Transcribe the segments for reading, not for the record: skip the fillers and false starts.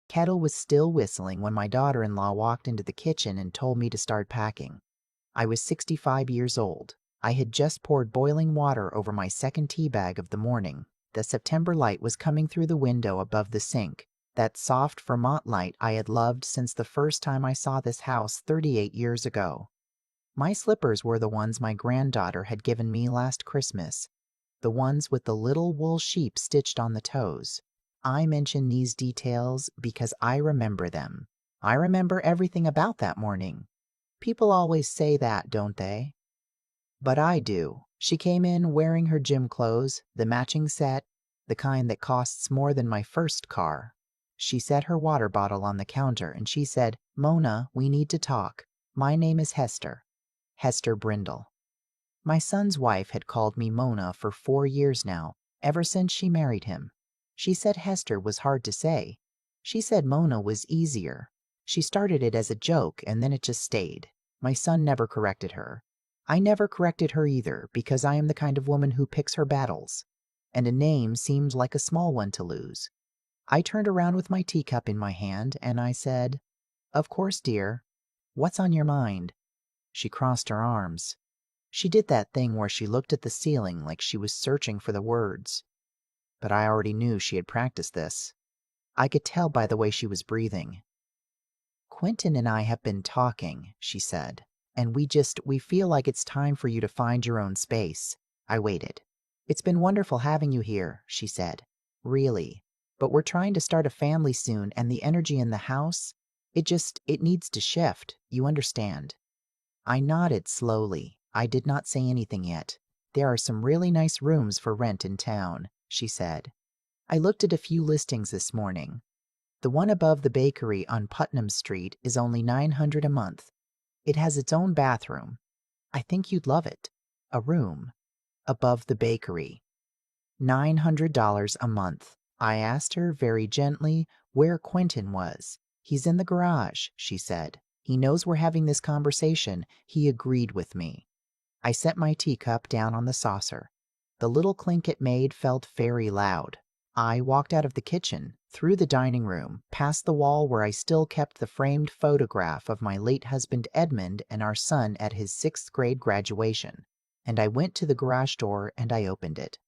Kettle was still whistling when my daughter-in-law walked into the kitchen and told me to start packing. I was 65 years old. I had just poured boiling water over my second tea bag of the morning. The September light was coming through the window above the sink, that soft Vermont light I had loved since the first time I saw this house 38 years ago. My slippers were the ones my granddaughter had given me last Christmas, the ones with the little wool sheep stitched on the toes. I mention these details because I remember them. I remember everything about that morning. People always say that, don't they? But I do. She came in wearing her gym clothes, the matching set, the kind that costs more than my first car. She set her water bottle on the counter and she said, "Mona, we need to talk. My name is Hester. Hester Brindle." My son's wife had called me Mona for 4 years now, ever since she married him. She said Hester was hard to say. She said Mona was easier. She started it as a joke and then it just stayed. My son never corrected her. I never corrected her either because I am the kind of woman who picks her battles. And a name seemed like a small one to lose. I turned around with my teacup in my hand and I said, "Of course, dear. What's on your mind?" She crossed her arms. She did that thing where she looked at the ceiling like she was searching for the words. But I already knew she had practiced this. I could tell by the way she was breathing. "Quentin and I have been talking," she said, "and we feel like it's time for you to find your own space." I waited. "It's been wonderful having you here," she said. "Really. But we're trying to start a family soon, and the energy in the house, it needs to shift. You understand?" I nodded slowly. I did not say anything yet. "There are some really nice rooms for rent in town," she said. "I looked at a few listings this morning. The one above the bakery on Putnam Street is only $900 a month. It has its own bathroom. I think you'd love it. A room above the bakery. $900 a month." I asked her very gently where Quentin was. "He's in the garage," she said. "He knows we're having this conversation. He agreed with me." I set my teacup down on the saucer. The little clink it made felt very loud. I walked out of the kitchen, through the dining room, past the wall where I still kept the framed photograph of my late husband Edmund and our son at his 6th grade graduation, and I went to the garage door and I opened it.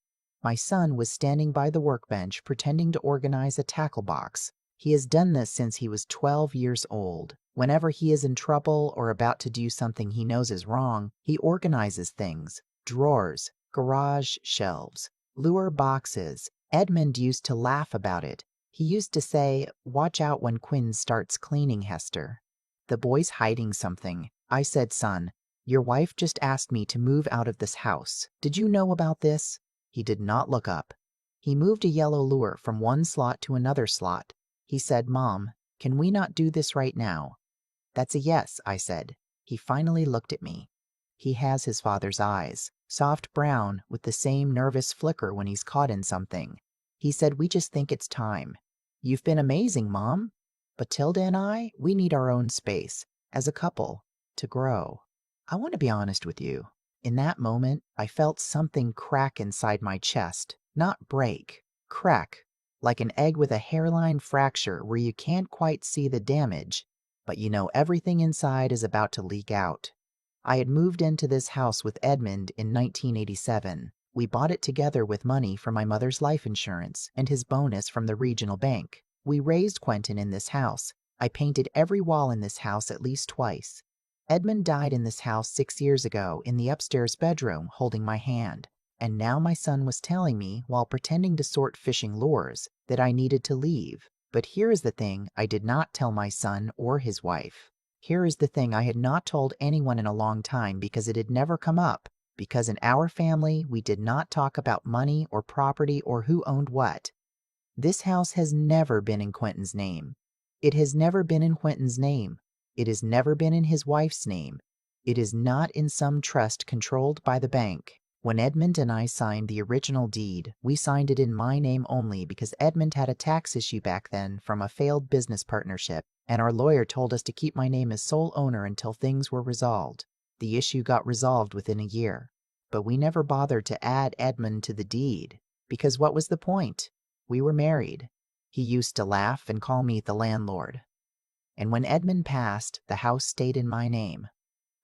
My son was standing by the workbench pretending to organize a tackle box. He has done this since he was 12 years old. Whenever he is in trouble or about to do something he knows is wrong, he organizes things: drawers, garage shelves, lure boxes. Edmund used to laugh about it. He used to say, "Watch out when Quinn starts cleaning, Hester. The boy's hiding something." I said, "Son, your wife just asked me to move out of this house. Did you know about this?" He did not look up. He moved a yellow lure from one slot to another slot. He said, "Mom, can we not do this right now?" "That's a yes," I said. He finally looked at me. He has his father's eyes, soft brown with the same nervous flicker when he's caught in something. He said, "We just think it's time. You've been amazing, Mom. But Tilda and I, we need our own space, as a couple, to grow." I want to be honest with you. In that moment, I felt something crack inside my chest. Not break. Crack. Like an egg with a hairline fracture where you can't quite see the damage, but you know everything inside is about to leak out. I had moved into this house with Edmund in 1987. We bought it together with money from my mother's life insurance and his bonus from the regional bank. We raised Quentin in this house. I painted every wall in this house at least twice. Edmund died in this house 6 years ago in the upstairs bedroom holding my hand. And now my son was telling me, while pretending to sort fishing lures, that I needed to leave. But here is the thing I did not tell my son or his wife. Here is the thing I had not told anyone in a long time because it had never come up. Because in our family, we did not talk about money or property or who owned what. This house has never been in Quentin's name. It has never been in Quentin's name. It has never been in his wife's name. It is not in some trust controlled by the bank. When Edmund and I signed the original deed, we signed it in my name only because Edmund had a tax issue back then from a failed business partnership, and our lawyer told us to keep my name as sole owner until things were resolved. The issue got resolved within a year. But we never bothered to add Edmund to the deed, because what was the point? We were married. He used to laugh and call me the landlord. And when Edmund passed, the house stayed in my name.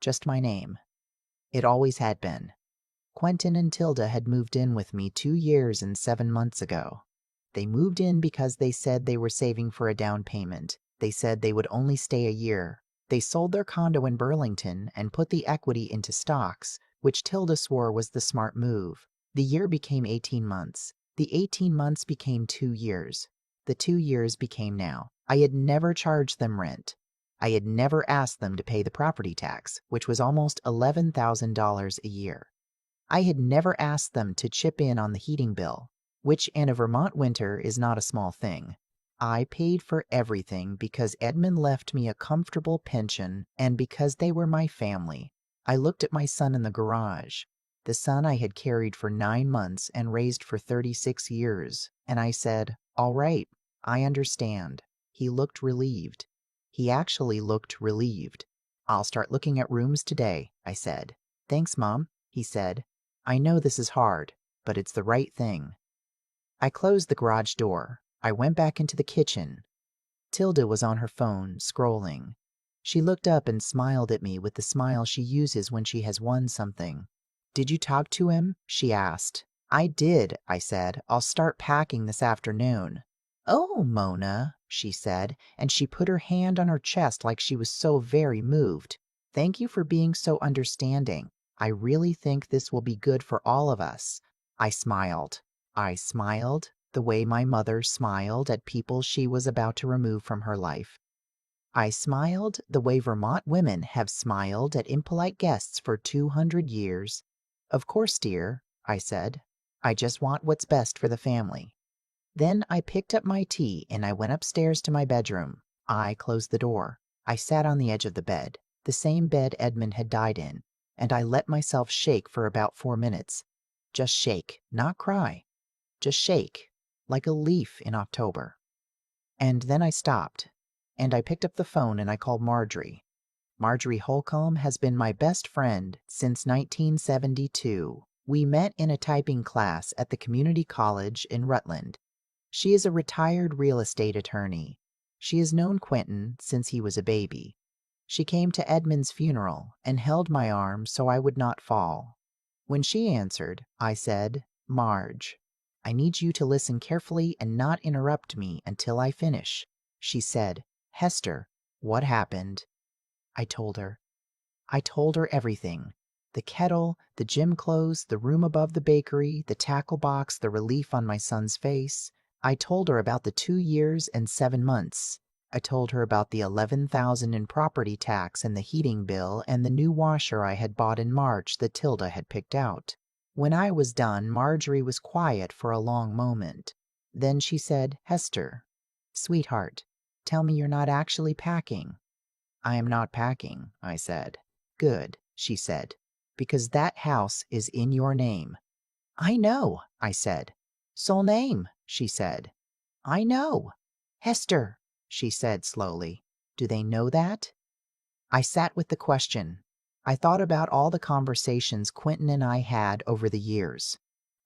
Just my name. It always had been. Quentin and Tilda had moved in with me 2 years and 7 months ago. They moved in because they said they were saving for a down payment. They said they would only stay a year. They sold their condo in Burlington and put the equity into stocks, which Tilda swore was the smart move. The year became 18 months. The 18 months became 2 years. The 2 years became now. I had never charged them rent. I had never asked them to pay the property tax, which was almost $11,000 a year. I had never asked them to chip in on the heating bill, which in a Vermont winter is not a small thing. I paid for everything because Edmund left me a comfortable pension and because they were my family. I looked at my son in the garage, the son I had carried for 9 months and raised for 36 years, and I said, "All right, I understand." He looked relieved. He actually looked relieved. "I'll start looking at rooms today," I said. "Thanks, Mom," he said. "I know this is hard, but it's the right thing." I closed the garage door. I went back into the kitchen. Tilda was on her phone, scrolling. She looked up and smiled at me with the smile she uses when she has won something. "Did you talk to him?" she asked. "I did," I said. "I'll start packing this afternoon." "Oh, Mona," she said, and she put her hand on her chest like she was so very moved. "Thank you for being so understanding. I really think this will be good for all of us." I smiled. I smiled the way my mother smiled at people she was about to remove from her life. I smiled the way Vermont women have smiled at impolite guests for 200 years. "Of course, dear," I said. "I just want what's best for the family." Then I picked up my tea and I went upstairs to my bedroom. I closed the door. I sat on the edge of the bed, the same bed Edmund had died in, and I let myself shake for about 4 minutes. Just shake, not cry. Just shake, like a leaf in October. And then I stopped, and I picked up the phone and I called Marjorie. Marjorie Holcomb has been my best friend since 1972. We met in a typing class at the community college in Rutland. She is a retired real estate attorney. She has known Quentin since he was a baby. She came to Edmund's funeral and held my arm so I would not fall. When she answered, I said, "Marge, I need you to listen carefully and not interrupt me until I finish." She said, "Hester, what happened?" I told her. I told her everything. The kettle, the gym clothes, the room above the bakery, the tackle box, the relief on my son's face. I told her about the 2 years and 7 months. I told her about the $11,000 in property tax and the heating bill and the new washer I had bought in March that Tilda had picked out. When I was done, Marjorie was quiet for a long moment. Then she said, "Hester, sweetheart, tell me you're not actually packing." "I am not packing," I said. "Good," she said, "because that house is in your name." "I know," I said. "Sole name," she said. "I know." "Hester," she said slowly, "do they know that?" I sat with the question. I thought about all the conversations Quentin and I had over the years.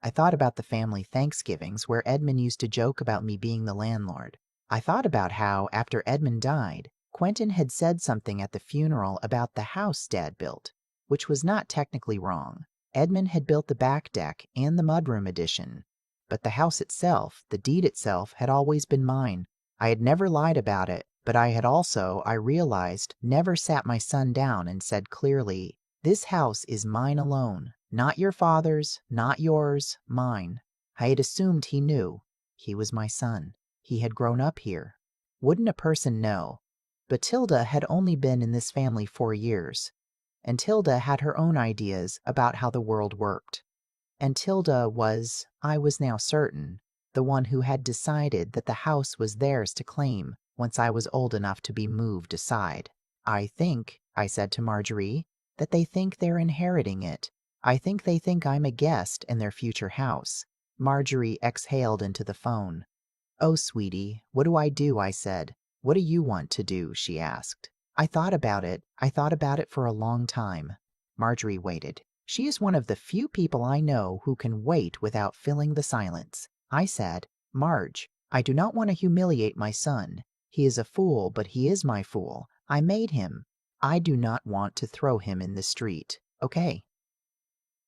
I thought about the family Thanksgivings where Edmund used to joke about me being the landlord. I thought about how, after Edmund died, Quentin had said something at the funeral about the house Dad built, which was not technically wrong. Edmund had built the back deck and the mudroom addition. But the house itself, the deed itself, had always been mine. I had never lied about it, but I had also, I realized, never sat my son down and said clearly, "This house is mine alone. Not your father's, not yours, mine." I had assumed he knew. He was my son. He had grown up here. Wouldn't a person know? But Tilda had only been in this family 4 years. And Tilda had her own ideas about how the world worked. And Tilda was, I was now certain, the one who had decided that the house was theirs to claim once I was old enough to be moved aside. "I think," I said to Marjorie, "that they think they're inheriting it. I think they think I'm a guest in their future house." Marjorie exhaled into the phone. "Oh, sweetie, what do I do?" I said. "What do you want to do?" she asked. I thought about it. I thought about it for a long time. Marjorie waited. She is one of the few people I know who can wait without filling the silence. I said, "Marge, I do not want to humiliate my son. He is a fool, but he is my fool. I made him. I do not want to throw him in the street. Okay.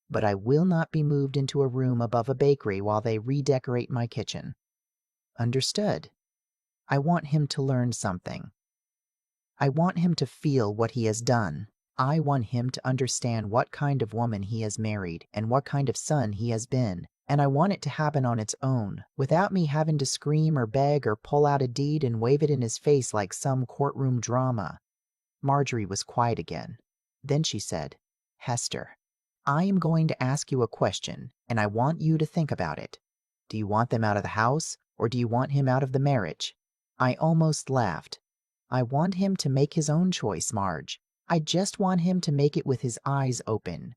But I will not be moved into a room above a bakery while they redecorate my kitchen. Understood. I want him to learn something. I want him to feel what he has done. I want him to understand what kind of woman he has married and what kind of son he has been. And I want it to happen on its own, without me having to scream or beg or pull out a deed and wave it in his face like some courtroom drama. Marjorie was quiet again. Then she said, Hester, I am going to ask you a question, and I want you to think about it. Do you want them out of the house, or do you want him out of the marriage? I almost laughed. I want him to make his own choice, Marge. I just want him to make it with his eyes open.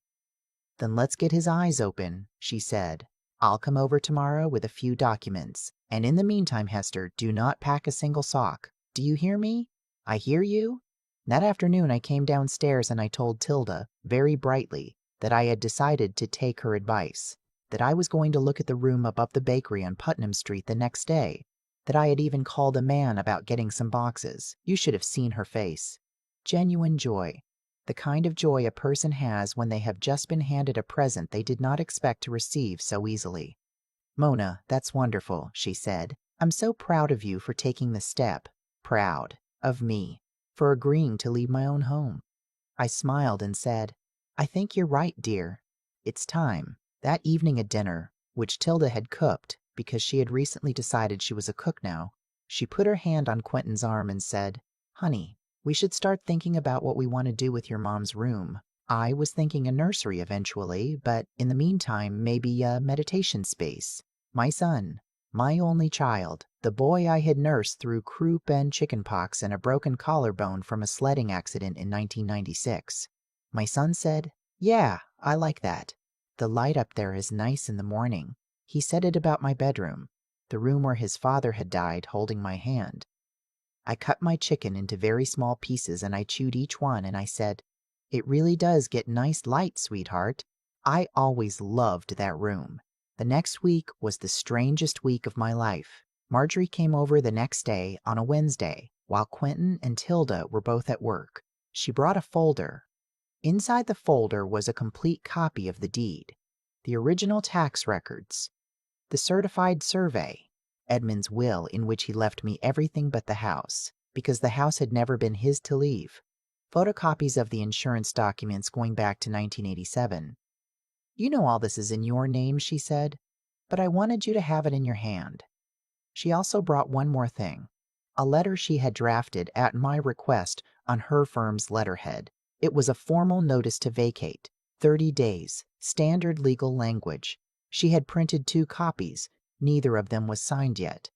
Then let's get his eyes open, she said. I'll come over tomorrow with a few documents. And in the meantime, Hester, do not pack a single sock. Do you hear me? I hear you? That afternoon I came downstairs and I told Tilda, very brightly, that I had decided to take her advice, that I was going to look at the room above the bakery on Putnam Street the next day, that I had even called a man about getting some boxes. You should have seen her face. Genuine joy. The kind of joy a person has when they have just been handed a present they did not expect to receive so easily. Mona, that's wonderful, she said. I'm so proud of you for taking the step. Proud of me for agreeing to leave my own home. I smiled and said, I think you're right, dear. It's time. That evening at dinner, which Tilda had cooked because she had recently decided she was a cook now, she put her hand on Quentin's arm and said, Honey, we should start thinking about what we want to do with your mom's room. I was thinking a nursery eventually, but in the meantime, maybe a meditation space. My son, my only child, the boy I had nursed through croup and chickenpox and a broken collarbone from a sledding accident in 1996. My son said, Yeah, I like that. The light up there is nice in the morning. He said it about my bedroom, the room where his father had died, holding my hand. I cut my chicken into very small pieces and I chewed each one and I said, It really does get nice light, sweetheart. I always loved that room. The next week was the strangest week of my life. Marjorie came over the next day on a Wednesday, while Quentin and Tilda were both at work. She brought a folder. Inside the folder was a complete copy of the deed, the original tax records, the certified survey, Edmund's will in which he left me everything but the house, because the house had never been his to leave, photocopies of the insurance documents going back to 1987. You know all this is in your name, she said, but I wanted you to have it in your hand. She also brought one more thing, a letter she had drafted at my request on her firm's letterhead. It was a formal notice to vacate, 30 days, standard legal language. She had printed 2 copies. Neither of them was signed yet.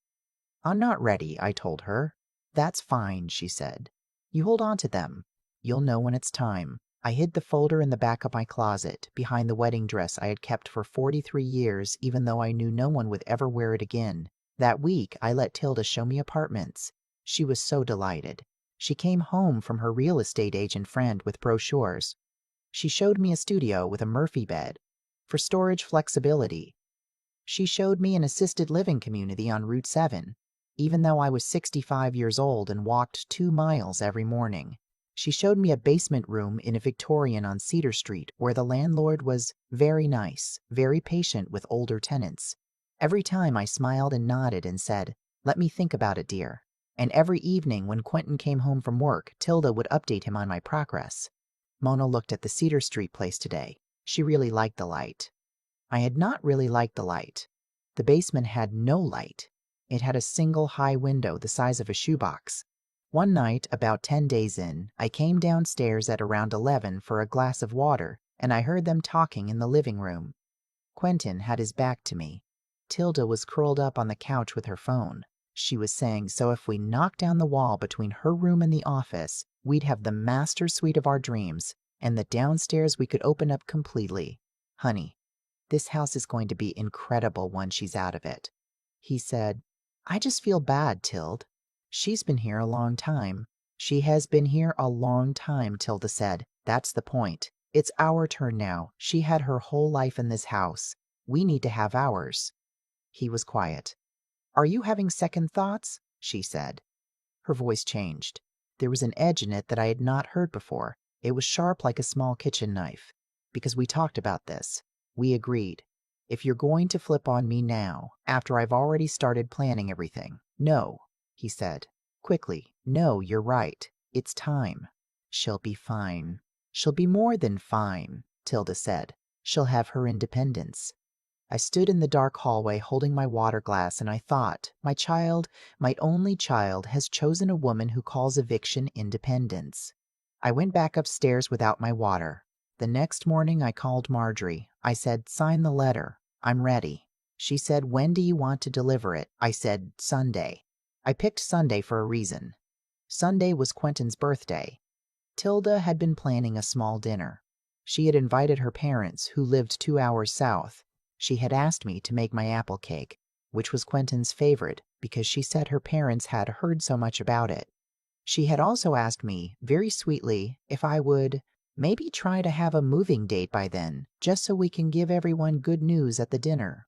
I'm not ready, I told her. That's fine, she said. You hold on to them. You'll know when it's time. I hid the folder in the back of my closet, behind the wedding dress I had kept for 43 years, even though I knew no one would ever wear it again. That week, I let Tilda show me apartments. She was so delighted. She came home from her real estate agent friend with brochures. She showed me a studio with a Murphy bed, for storage flexibility. She showed me an assisted living community on Route 7, even though I was 65 years old and walked 2 miles every morning. She showed me a basement room in a Victorian on Cedar Street where the landlord was very nice, very patient with older tenants. Every time I smiled and nodded and said, Let me think about it, dear. And every evening when Quentin came home from work, Tilda would update him on my progress. Mona looked at the Cedar Street place today. She really liked the light. I had not really liked the light. The basement had no light. It had a single high window the size of a shoebox. One night, about 10 days in, I came downstairs at around 11 for a glass of water, and I heard them talking in the living room. Quentin had his back to me. Tilda was curled up on the couch with her phone. She was saying, so if we knocked down the wall between her room and the office, we'd have the master suite of our dreams, and the downstairs we could open up completely. Honey, this house is going to be incredible when she's out of it. He said, I just feel bad, Tilde. She's been here a long time. She has been here a long time, Tilda said. That's the point. It's our turn now. She had her whole life in this house. We need to have ours. He was quiet. "Are you having second thoughts?" she said. Her voice changed. There was an edge in it that I had not heard before. It was sharp like a small kitchen knife. "Because we talked about this. We agreed. If you're going to flip on me now, after I've already started planning everything." "No," he said. Quickly. "No, you're right. It's time." "She'll be fine. She'll be more than fine," Tilda said. "She'll have her independence." I stood in the dark hallway holding my water glass, and I thought, my child, my only child, has chosen a woman who calls eviction independence. I went back upstairs without my water. The next morning I called Marjorie. I said, "Sign the letter. I'm ready." She said, "When do you want to deliver it?" I said, "Sunday." I picked Sunday for a reason. Sunday was Quentin's birthday. Tilda had been planning a small dinner. She had invited her parents, who lived 2 hours south. She had asked me to make my apple cake, which was Quentin's favorite because she said her parents had heard so much about it. She had also asked me, very sweetly, if I would maybe try to have a moving date by then, just so we can give everyone good news at the dinner.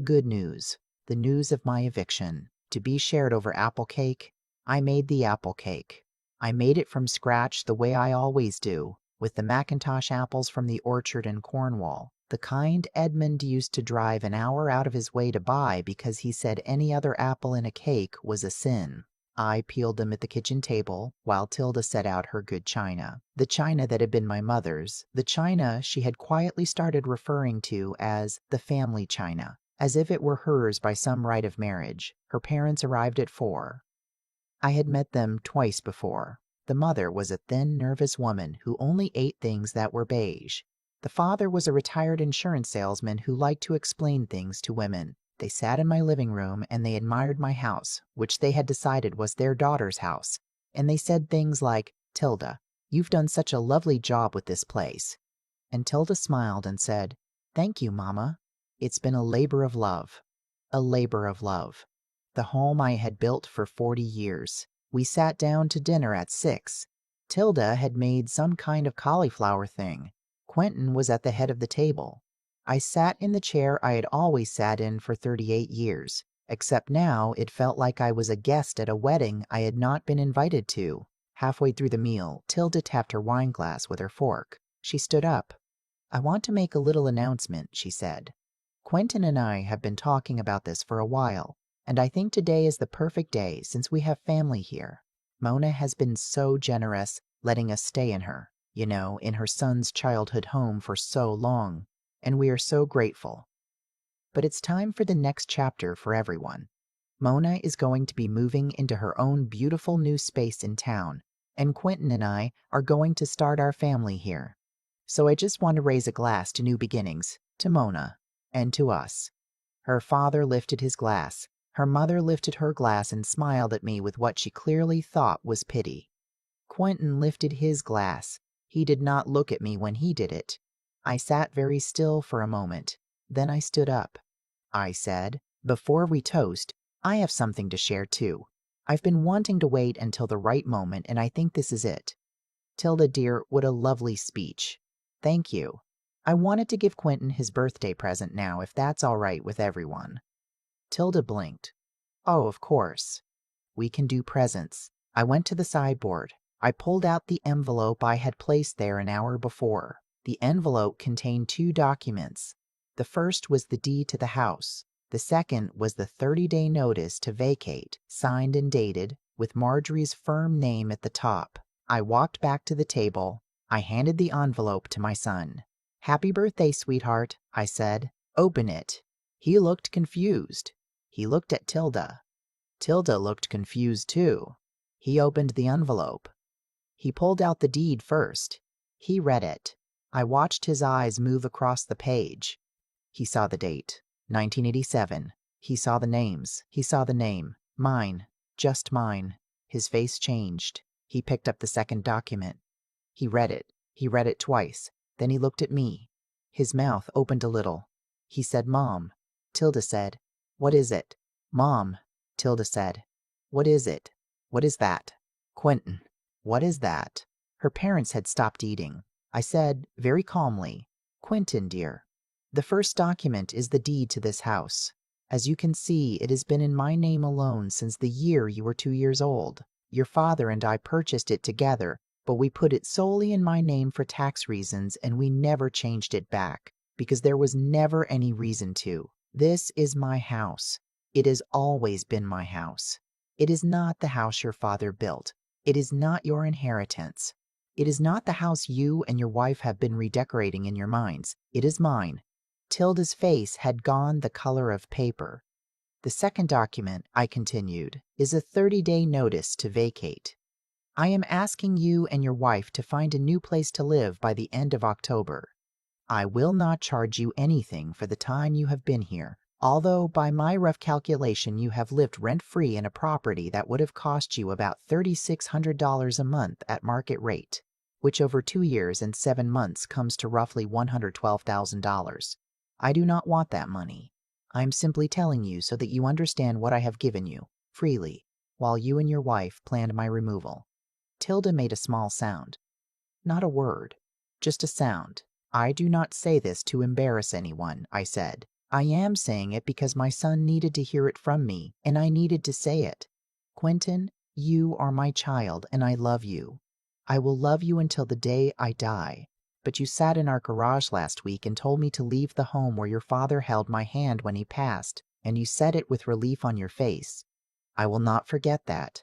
Good news. The news of my eviction, to be shared over apple cake. I made the apple cake. I made it from scratch the way I always do, with the Macintosh apples from the orchard in Cornwall, the kind Edmund used to drive an hour out of his way to buy because he said any other apple in a cake was a sin. I peeled them at the kitchen table, while Tilda set out her good china. The china that had been my mother's, the china she had quietly started referring to as the family china, as if it were hers by some rite of marriage. Her parents arrived at 4. I had met them twice before. The mother was a thin, nervous woman who only ate things that were beige. The father was a retired insurance salesman who liked to explain things to women. They sat in my living room and they admired my house, which they had decided was their daughter's house. And they said things like, "Tilda, you've done such a lovely job with this place." And Tilda smiled and said, "Thank you, Mama. It's been a labor of love." A labor of love. The home I had built for 40 years. We sat down to dinner at 6. Tilda had made some kind of cauliflower thing. Quentin was at the head of the table. I sat in the chair I had always sat in for 38 years, except now it felt like I was a guest at a wedding I had not been invited to. Halfway through the meal, Tilda tapped her wine glass with her fork. She stood up. "I want to make a little announcement," she said. "Quentin and I have been talking about this for a while, and I think today is the perfect day since we have family here. Mona has been so generous, letting us stay in her, in her son's childhood home for so long, and we are so grateful. But it's time for the next chapter for everyone. Mona is going to be moving into her own beautiful new space in town, and Quentin and I are going to start our family here. So I just want to raise a glass to new beginnings, to Mona, and to us." Her father lifted his glass. Her mother lifted her glass and smiled at me with what she clearly thought was pity. Quentin lifted his glass. He did not look at me when he did it. I sat very still for a moment. Then I stood up. I said, "Before we toast, I have something to share too. I've been wanting to wait until the right moment, and I think this is it." Tilda dear, what a lovely speech. Thank you. I wanted to give Quentin his birthday present now, if that's all right with everyone. Tilda blinked. "Oh, of course. We can do presents." I went to the sideboard. I pulled out the envelope I had placed there an hour before. The envelope contained 2 documents. The first was the deed to the house. The second was the 30-day notice to vacate, signed and dated, with Marjorie's firm name at the top. I walked back to the table. I handed the envelope to my son. "Happy birthday, sweetheart," I said. "Open it." He looked confused. He looked at Tilda. Tilda looked confused too. He opened the envelope. He pulled out the deed first. He read it. I watched his eyes move across the page. He saw the date, 1987. He saw the names. He saw the name. Mine. Just mine. His face changed. He picked up the second document. He read it. He read it twice. Then he looked at me. His mouth opened a little. He said, "Mom." Tilda said, "What is it?" "Mom." Tilda said, "What is it? What is that?" "Quentin." "What is that?" Her parents had stopped eating. I said, very calmly, "Quentin, dear, the first document is the deed to this house." As you can see, it has been in my name alone since the year you were 2 years old. Your father and I purchased it together, but we put it solely in my name for tax reasons, and we never changed it back, because there was never any reason to. This is my house. It has always been my house. It is not the house your father built. It is not your inheritance. It is not the house you and your wife have been redecorating in your minds. It is mine. Tilda's face had gone the color of paper. The second document, I continued, is a 30-day notice to vacate. I am asking you and your wife to find a new place to live by the end of October. I will not charge you anything for the time you have been here, although by my rough calculation you have lived rent-free in a property that would have cost you about $3,600 a month at market rate, which over 2 years and 7 months comes to roughly $112,000. I do not want that money. I am simply telling you so that you understand what I have given you, freely, while you and your wife planned my removal. Tilda made a small sound. Not a word, just a sound. I do not say this to embarrass anyone, I said. I am saying it because my son needed to hear it from me, and I needed to say it. Quentin, you are my child, and I love you. I will love you until the day I die. But you sat in our garage last week and told me to leave the home where your father held my hand when he passed, and you said it with relief on your face. I will not forget that.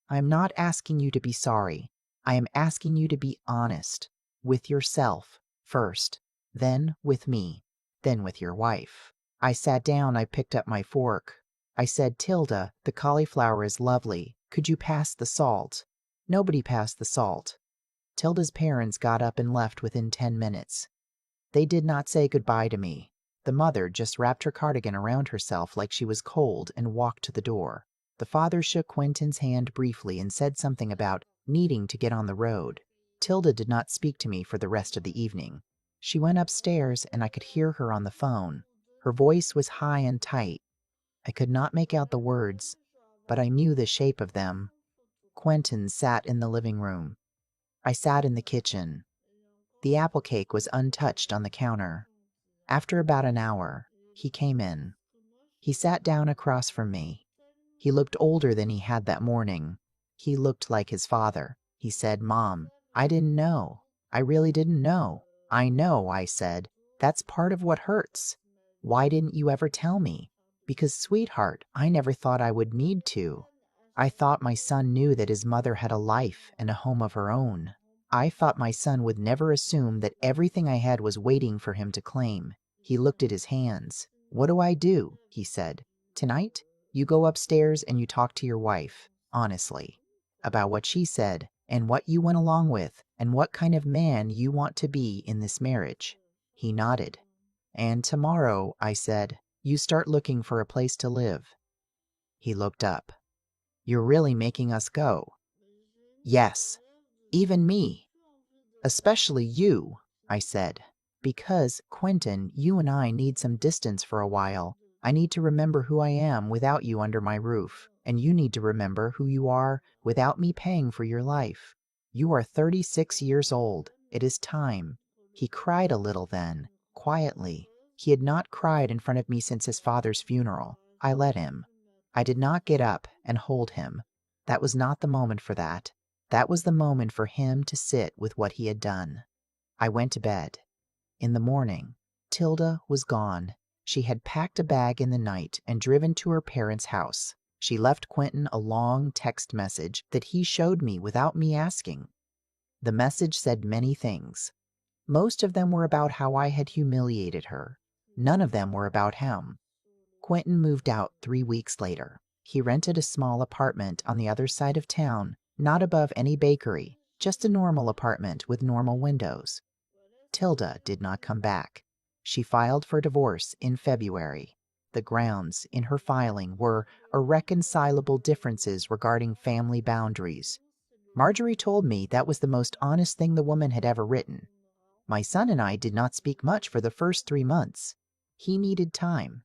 I am not asking you to be sorry. I am asking you to be honest. With yourself, first. Then with me. Then with your wife. I sat down, I picked up my fork. I said, Tilda, the cauliflower is lovely. Could you pass the salt? Nobody passed the salt. Tilda's parents got up and left within 10 minutes. They did not say goodbye to me. The mother just wrapped her cardigan around herself like she was cold and walked to the door. The father shook Quentin's hand briefly and said something about needing to get on the road. Tilda did not speak to me for the rest of the evening. She went upstairs and I could hear her on the phone. Her voice was high and tight. I could not make out the words, but I knew the shape of them. Quentin sat in the living room. I sat in the kitchen. The apple cake was untouched on the counter. After about an hour, he came in. He sat down across from me. He looked older than he had that morning. He looked like his father. He said, Mom, I didn't know. I really didn't know. I know, I said. That's part of what hurts. Why didn't you ever tell me? Because, sweetheart, I never thought I would need to. I thought my son knew that his mother had a life and a home of her own. I thought my son would never assume that everything I had was waiting for him to claim. He looked at his hands. What do? He said. Tonight, you go upstairs and you talk to your wife, honestly, about what she said and what you went along with and what kind of man you want to be in this marriage. He nodded. And tomorrow, I said, you start looking for a place to live. He looked up. You're really making us go. Yes, even me. Especially you, I said. Because, Quentin, you and I need some distance for a while. I need to remember who I am without you under my roof, and you need to remember who you are without me paying for your life. You are 36 years old. It is time. He cried a little then, quietly. He had not cried in front of me since his father's funeral. I let him. I did not get up and hold him. That was not the moment for that. That was the moment for him to sit with what he had done. I went to bed. In the morning, Tilda was gone. She had packed a bag in the night and driven to her parents' house. She left Quentin a long text message that he showed me without me asking. The message said many things. Most of them were about how I had humiliated her. None of them were about him. Quentin moved out 3 weeks later. He rented a small apartment on the other side of town, not above any bakery, just a normal apartment with normal windows. Tilda did not come back. She filed for divorce in February. The grounds in her filing were irreconcilable differences regarding family boundaries. Marjorie told me that was the most honest thing the woman had ever written. My son and I did not speak much for the first 3 months. He needed time.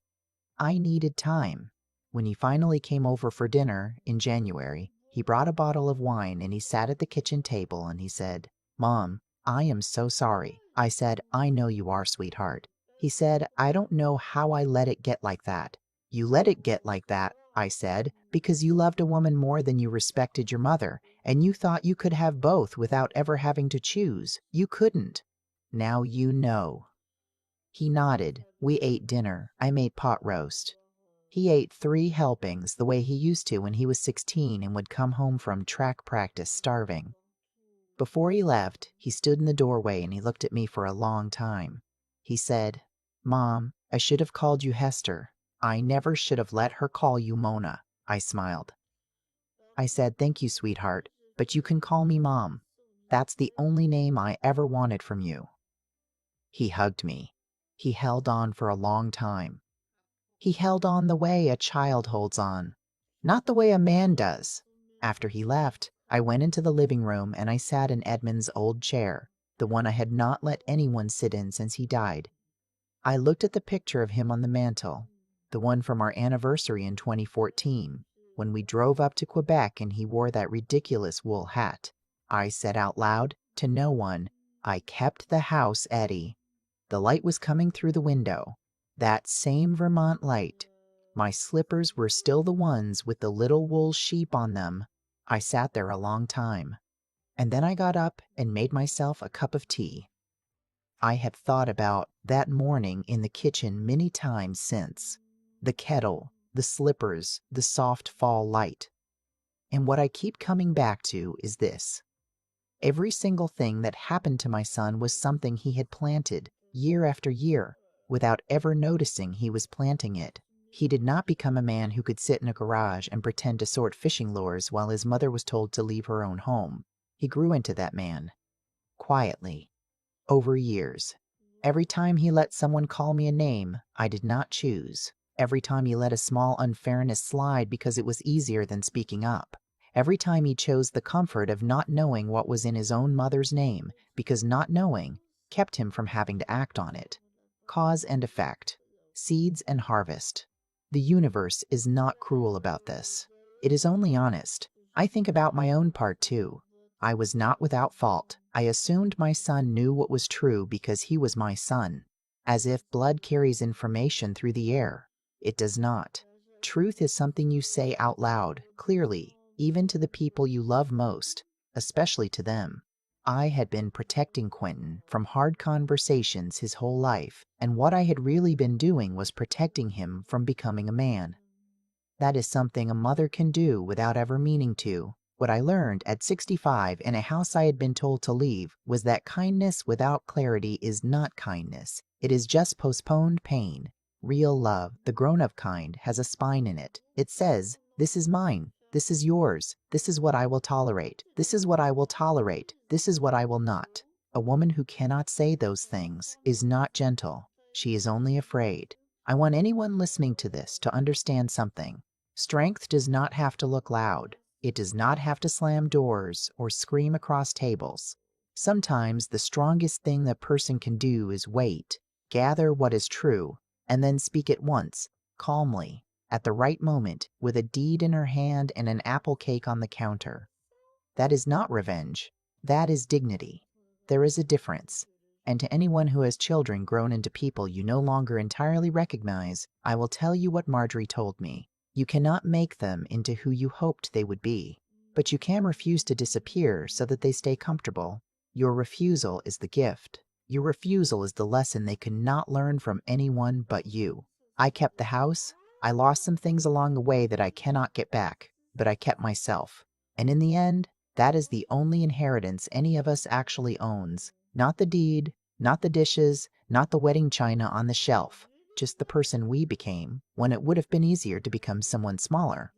I needed time. When he finally came over for dinner in January, he brought a bottle of wine and he sat at the kitchen table and he said, Mom, I am so sorry. I said, I know you are, sweetheart. He said, I don't know how I let it get like that. You let it get like that, I said, because you loved a woman more than you respected your mother, and you thought you could have both without ever having to choose. You couldn't. Now you know. He nodded. We ate dinner. I made pot roast. He ate 3 helpings the way he used to when he was 16 and would come home from track practice starving. Before he left, he stood in the doorway and he looked at me for a long time. He said, "Mom, I should have called you Hester. I never should have let her call you Mona." I smiled. I said, "Thank you, sweetheart, but you can call me Mom. That's the only name I ever wanted from you." He hugged me. He held on for a long time. He held on the way a child holds on, not the way a man does. After he left, I went into the living room and I sat in Edmund's old chair, the one I had not let anyone sit in since he died. I looked at the picture of him on the mantel, the one from our anniversary in 2014, when we drove up to Quebec and he wore that ridiculous wool hat. I said out loud, to no one, "I kept the house, Eddie." The light was coming through the window. That same Vermont light. My slippers were still the ones with the little wool sheep on them. I sat there a long time. And then I got up and made myself a cup of tea. I have thought about that morning in the kitchen many times since. The kettle, the slippers, the soft fall light. And what I keep coming back to is this. Every single thing that happened to my son was something he had planted, year after year, without ever noticing he was planting it. He did not become a man who could sit in a garage and pretend to sort fishing lures while his mother was told to leave her own home. He grew into that man. Quietly. Over years. Every time he let someone call me a name I did not choose. Every time he let a small unfairness slide because it was easier than speaking up. Every time he chose the comfort of not knowing what was in his own mother's name, because not knowing kept him from having to act on it. Cause and effect. Seeds and harvest. The universe is not cruel about this. It is only honest. I think about my own part too. I was not without fault. I assumed my son knew what was true because he was my son. As if blood carries information through the air. It does not. Truth is something you say out loud, clearly, even to the people you love most, especially to them. I had been protecting Quentin from hard conversations his whole life, and what I had really been doing was protecting him from becoming a man. That is something a mother can do without ever meaning to. What I learned at 65 in a house I had been told to leave was that kindness without clarity is not kindness. It is just postponed pain. Real love, the grown-up kind, has a spine in it. It says, "This is mine. This is yours. This is what I will tolerate. This is what I will tolerate. This is what I will not." A woman who cannot say those things is not gentle. She is only afraid. I want anyone listening to this to understand something. Strength does not have to look loud. It does not have to slam doors or scream across tables. Sometimes the strongest thing a person can do is wait, gather what is true, and then speak at once, calmly, at the right moment, with a deed in her hand and an apple cake on the counter. That is not revenge. That is dignity. There is a difference. And to anyone who has children grown into people you no longer entirely recognize, I will tell you what Marjorie told me. You cannot make them into who you hoped they would be, but you can refuse to disappear so that they stay comfortable. Your refusal is the gift. Your refusal is the lesson they cannot learn from anyone but you. I kept the house. I lost some things along the way that I cannot get back, but I kept myself. And in the end, that is the only inheritance any of us actually owns. Not the deed, not the dishes, not the wedding china on the shelf. Just the person we became when it would have been easier to become someone smaller.